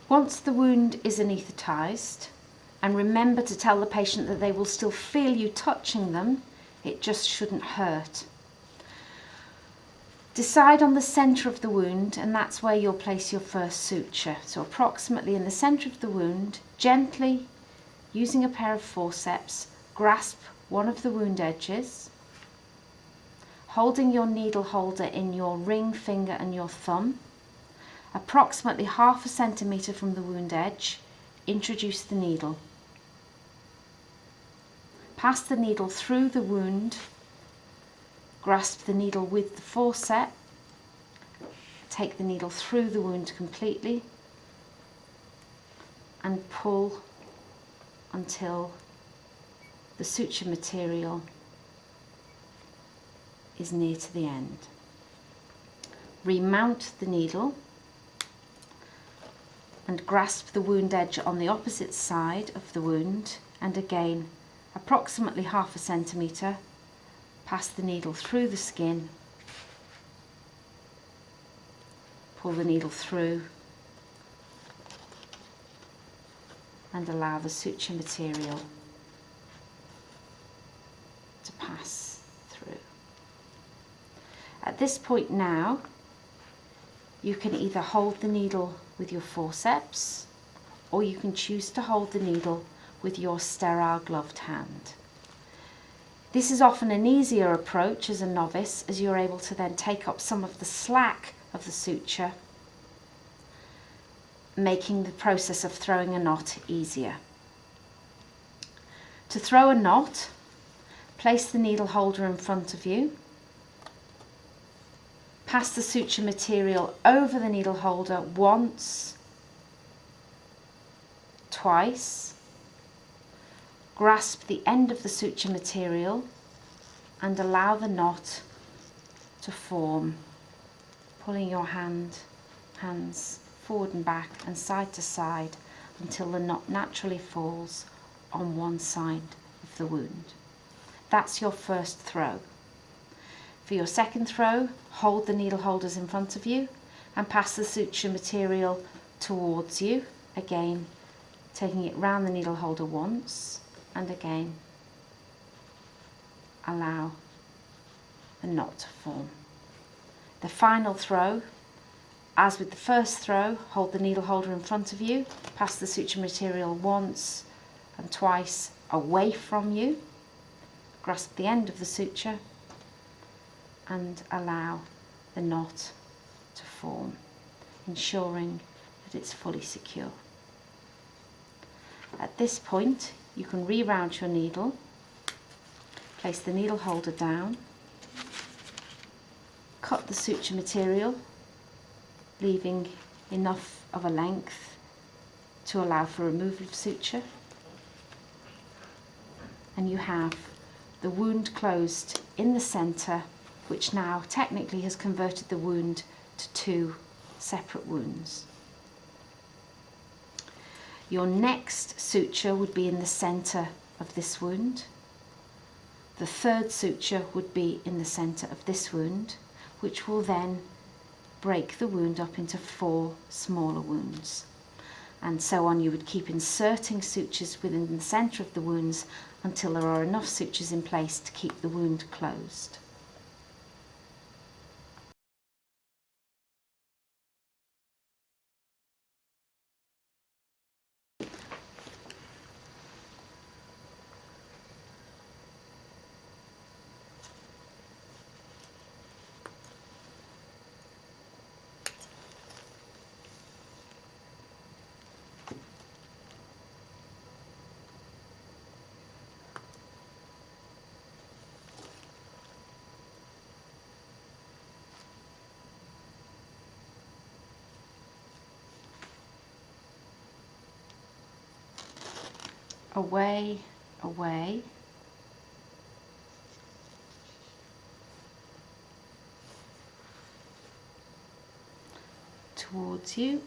Once the wound is anaesthetised, and remember to tell the patient that they will still feel you touching them, it just shouldn't hurt. Decide on the centre of the wound, and that's where you'll place your first suture. So approximately in the centre of the wound, gently, using a pair of forceps, grasp one of the wound edges, holding your needle holder in your ring finger and your thumb. Approximately 1/2 centimetre from the wound edge, introduce the needle. Pass the needle through the wound, grasp the needle with the forceps, take the needle through the wound completely and pull until the suture material is near to the end. Remount the needle and grasp the wound edge on the opposite side of the wound, and again approximately 1/2 centimetre, pass the needle through the skin, pull the needle through and allow the suture material to pass through. At this point now, you can either hold the needle with your forceps, or you can choose to hold the needle with your sterile gloved hand. This is often an easier approach as a novice, as you're able to then take up some of the slack of the suture, making the process of throwing a knot easier. To throw a knot, place the needle holder in front of you, pass the suture material over the needle holder once, twice, grasp the end of the suture material and allow the knot to form, pulling your hands forward and back and side to side until the knot naturally falls on one side of the wound. That's your first throw. For your second throw, hold the needle holders in front of you and pass the suture material towards you, again taking it round the needle holder once, and again allow the knot to form. The final throw, as with the first throw, hold the needle holder in front of you, pass the suture material once and twice away from you, grasp the end of the suture and allow the knot to form, ensuring that it's fully secure. At this point, you can re-round your needle, place the needle holder down, cut the suture material, leaving enough of a length to allow for removal of suture, and you have the wound closed in the centre, which now technically has converted the wound to 2 separate wounds. Your next suture would be in the centre of this wound. The third suture would be in the centre of this wound, which will then break the wound up into 4 smaller wounds. And so on, you would keep inserting sutures within the centre of the wounds until there are enough sutures in place to keep the wound closed. Away, away, towards you,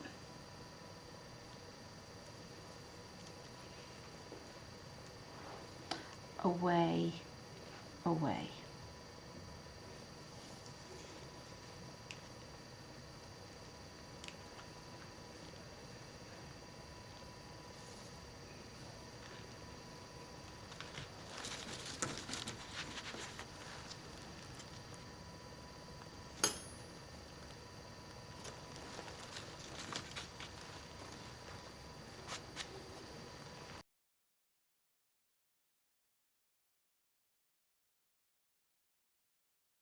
away, away.